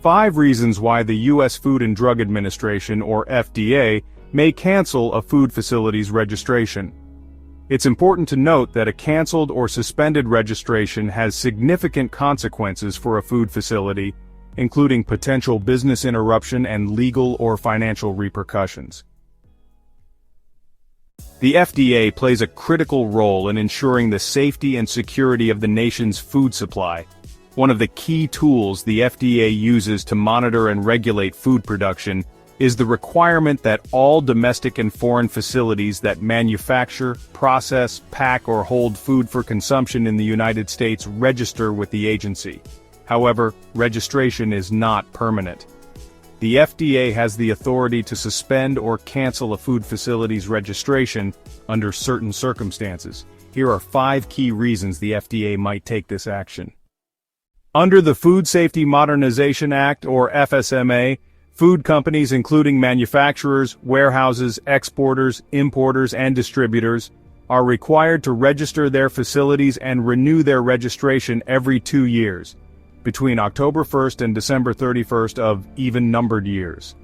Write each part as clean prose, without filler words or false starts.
5 reasons why the U.S. Food and Drug Administration, or FDA, may cancel a food facility's registration. It's important to note that a canceled or suspended registration has significant consequences for a food facility, including potential business interruption and legal or financial repercussions. The FDA plays a critical role in ensuring the safety and security of the nation's food supply. One of the key tools the FDA uses to monitor and regulate food production is the requirement that all domestic and foreign facilities that manufacture, process, pack or hold food for consumption in the United States register with the agency. However, registration is not permanent. The FDA has the authority to suspend or cancel a food facility's registration under certain circumstances. Here are 5 key reasons the FDA might take this action. Under the Food Safety Modernization Act, or FSMA, food companies including manufacturers, warehouses, exporters, importers, and distributors are required to register their facilities and renew their registration every 2 years, between October 1st and December 31st of even-numbered years.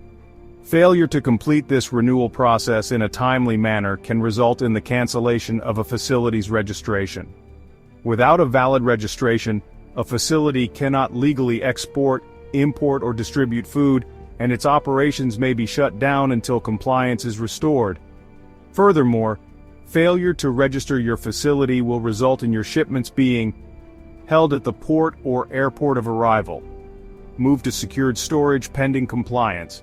Failure to complete this renewal process in a timely manner can result in the cancellation of a facility's registration. Without a valid registration, a facility cannot legally export, import, or distribute food, and its operations may be shut down until compliance is restored. Furthermore, failure to register your facility will result in your shipments being held at the port or airport of arrival, moved to secured storage pending compliance,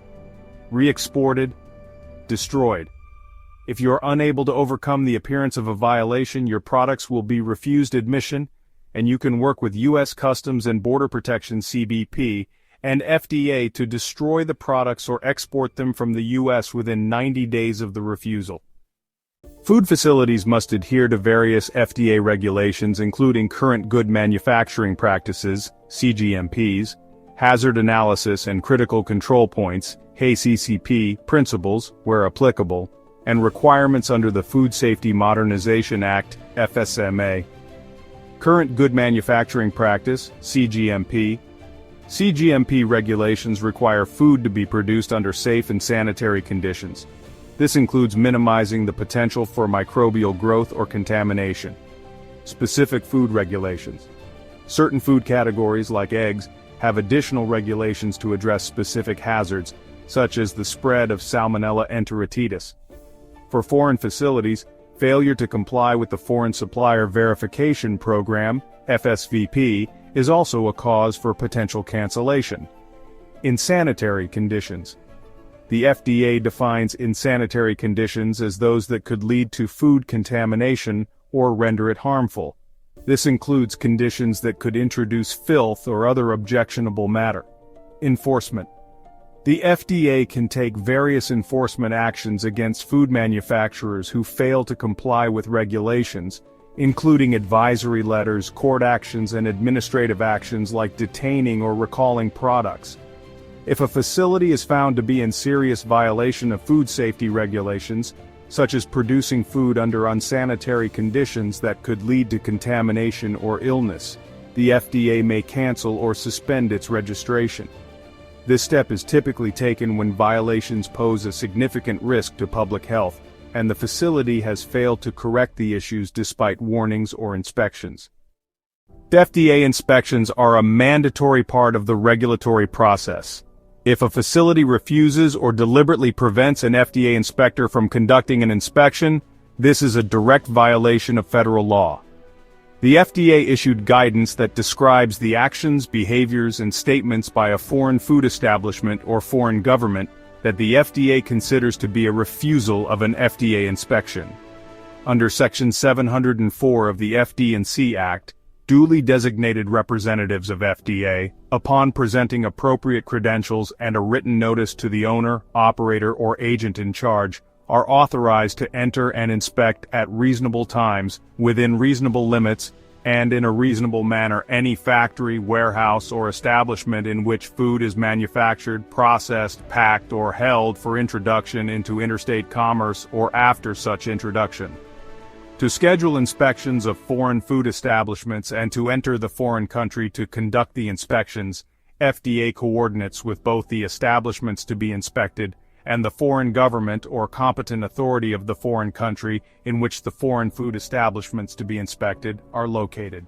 re-exported, destroyed. If you are unable to overcome the appearance of a violation, your products will be refused admission, and you can work with U.S. Customs and Border Protection (CBP) and FDA to destroy the products or export them from the U.S. within 90 days of the refusal. Food facilities must adhere to various FDA regulations including Current Good Manufacturing Practices, CGMPs, Hazard Analysis and Critical Control Points, HACCP, principles, where applicable, and requirements under the Food Safety Modernization Act, FSMA. Current Good Manufacturing Practice, CGMP. CGMP regulations require food to be produced under safe and sanitary conditions. This includes minimizing the potential for microbial growth or contamination. Specific food regulations. Certain food categories, like eggs, have additional regulations to address specific hazards, such as the spread of Salmonella enteritidis. For foreign facilities, failure to comply with the Foreign Supplier Verification Program, FSVP, is also a cause for potential cancellation. Insanitary conditions. The FDA defines insanitary conditions as those that could lead to food contamination or render it harmful. This includes conditions that could introduce filth or other objectionable matter. Enforcement. The FDA can take various enforcement actions against food manufacturers who fail to comply with regulations, including advisory letters, court actions, and administrative actions like detaining or recalling products. If a facility is found to be in serious violation of food safety regulations, such as producing food under unsanitary conditions that could lead to contamination or illness, the FDA may cancel or suspend its registration. This step is typically taken when violations pose a significant risk to public health, and the facility has failed to correct the issues despite warnings or inspections. FDA inspections are a mandatory part of the regulatory process. If a facility refuses or deliberately prevents an FDA inspector from conducting an inspection, this is a direct violation of federal law. The FDA issued guidance that describes the actions, behaviors, and statements by a foreign food establishment or foreign government that the FDA considers to be a refusal of an FDA inspection. Under Section 704 of the FD&C Act, duly designated representatives of FDA, upon presenting appropriate credentials and a written notice to the owner, operator, or agent in charge, are authorized to enter and inspect at reasonable times, within reasonable limits, and in a reasonable manner any factory, warehouse, or establishment in which food is manufactured, processed, packed, or held for introduction into interstate commerce or after such introduction. To schedule inspections of foreign food establishments and to enter the foreign country to conduct the inspections, FDA coordinates with both the establishments to be inspected and the foreign government or competent authority of the foreign country in which the foreign food establishments to be inspected are located.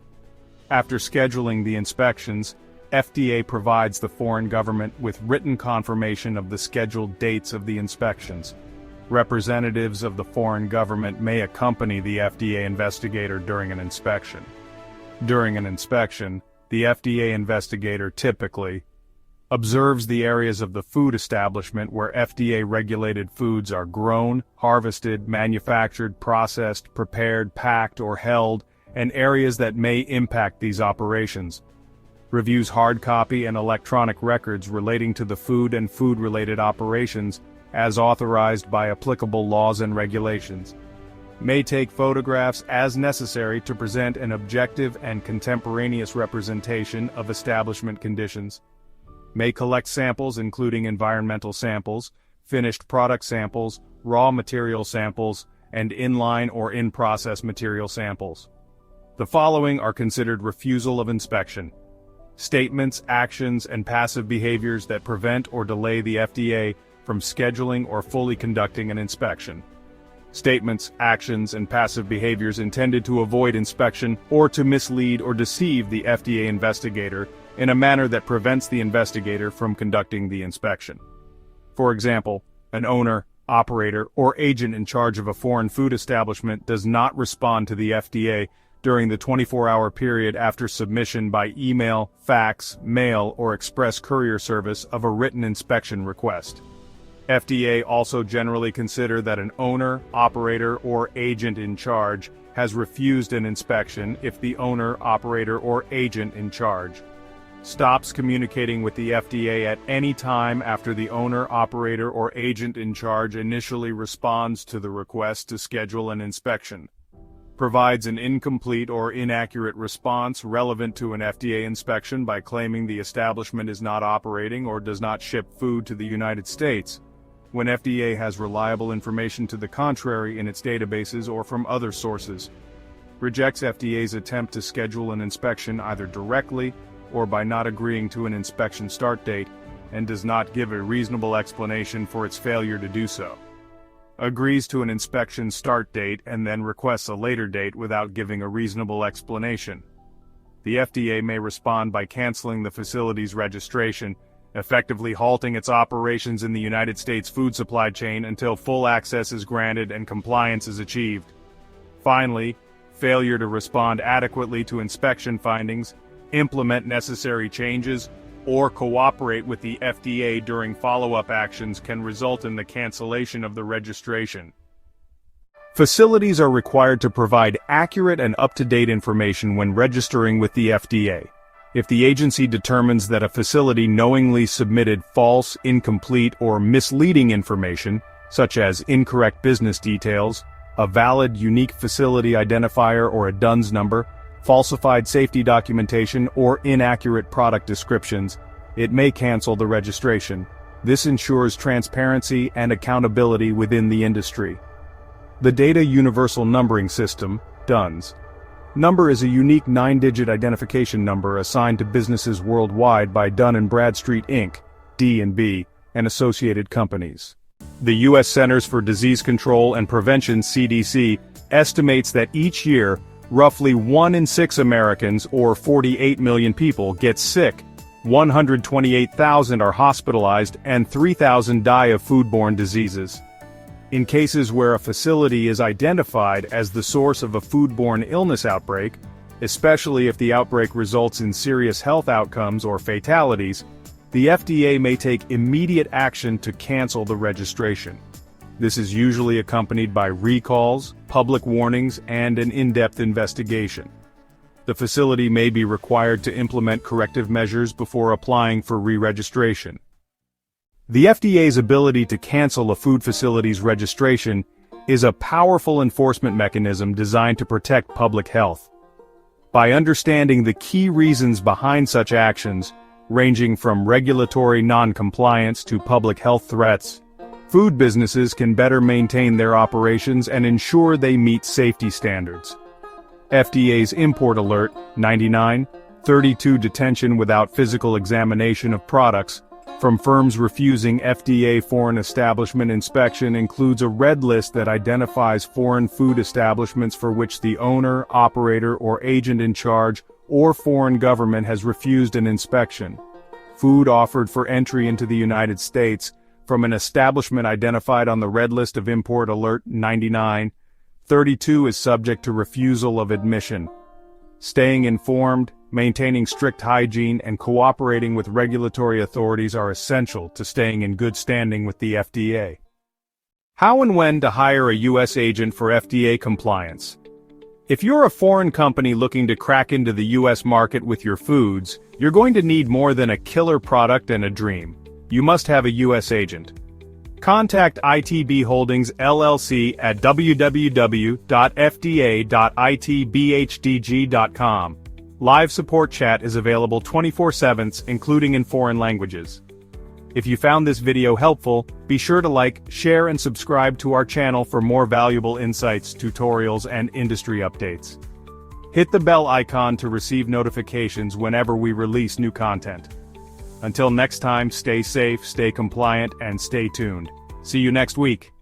After scheduling the inspections, FDA provides the foreign government with written confirmation of the scheduled dates of the inspections. Representatives of the foreign government may accompany the FDA investigator during an inspection. During an inspection, the FDA investigator typically observes the areas of the food establishment where FDA-regulated foods are grown, harvested, manufactured, processed, prepared, packed, or held, and areas that may impact these operations. Reviews hard copy and electronic records relating to the food and food-related operations as authorized by applicable laws and regulations. May take photographs as necessary to present an objective and contemporaneous representation of establishment conditions. May collect samples including environmental samples, finished product samples, raw material samples, and in-line or in-process material samples. The following are considered refusal of inspection: statements, actions, and passive behaviors that prevent or delay the FDA from scheduling or fully conducting an inspection. Statements, actions, and passive behaviors intended to avoid inspection or to mislead or deceive the FDA investigator in a manner that prevents the investigator from conducting the inspection. For example, an owner, operator, or agent in charge of a foreign food establishment does not respond to the FDA during the 24-hour period after submission by email, fax, mail, or express courier service of a written inspection request. FDA also generally consider that an owner, operator, or agent in charge has refused an inspection if the owner, operator, or agent in charge stops communicating with the FDA at any time after the owner, operator, or agent in charge initially responds to the request to schedule an inspection, provides an incomplete or inaccurate response relevant to an FDA inspection by claiming the establishment is not operating or does not ship food to the United States, when FDA has reliable information to the contrary in its databases or from other sources, rejects FDA's attempt to schedule an inspection either directly or by not agreeing to an inspection start date, and does not give a reasonable explanation for its failure to do so. Agrees to an inspection start date and then requests a later date without giving a reasonable explanation. The FDA may respond by canceling the facility's registration, effectively halting its operations in the United States food supply chain until full access is granted and compliance is achieved. Finally, failure to respond adequately to inspection findings, implement necessary changes, or cooperate with the FDA during follow-up actions can result in the cancellation of the registration. Facilities are required to provide accurate and up-to-date information when registering with the FDA. If the agency determines that a facility knowingly submitted false, incomplete, or misleading information, such as incorrect business details, a valid unique facility identifier or a DUNS number, falsified safety documentation, or inaccurate product descriptions, it may cancel the registration. This ensures transparency and accountability within the industry. The Data Universal Numbering System, DUNS, number is a unique 9-digit identification number assigned to businesses worldwide by Dun & Bradstreet Inc., D&B, and associated companies. The U.S. Centers for Disease Control and Prevention, CDC, estimates that each year, roughly 1 in 6 Americans, or 48 million people, get sick, 128,000 are hospitalized, and 3,000 die of foodborne diseases. In cases where a facility is identified as the source of a foodborne illness outbreak, especially if the outbreak results in serious health outcomes or fatalities, the FDA may take immediate action to cancel the registration. This is usually accompanied by recalls, public warnings, and an in-depth investigation. The facility may be required to implement corrective measures before applying for re-registration. The FDA's ability to cancel a food facility's registration is a powerful enforcement mechanism designed to protect public health. By understanding the key reasons behind such actions, ranging from regulatory non-compliance to public health threats, food businesses can better maintain their operations and ensure they meet safety standards. FDA's Import Alert 99 32. Detention without physical examination of products from firms refusing FDA foreign establishment inspection includes a red list that identifies foreign food establishments for which the owner, operator, or agent in charge or foreign government has refused an inspection. Food offered for entry into the United States from an establishment identified on the Red List of Import Alert 99. 32 is subject to refusal of admission. Staying informed, maintaining strict hygiene, and cooperating with regulatory authorities are essential to staying in good standing with the FDA. How and when to hire a U.S. agent for FDA compliance? If you're a foreign company looking to crack into the U.S. market with your foods, you're going to need more than a killer product and a dream. You must have a U.S. agent. Contact ITB Holdings LLC at www.fda.itbhdg.com. Live support chat is available 24/7, including in foreign languages. If you found this video helpful, be sure to like, share, and subscribe to our channel for more valuable insights, tutorials, and industry updates. Hit the bell icon to receive notifications whenever we release new content. Until next time, stay safe, stay compliant, and stay tuned. See you next week.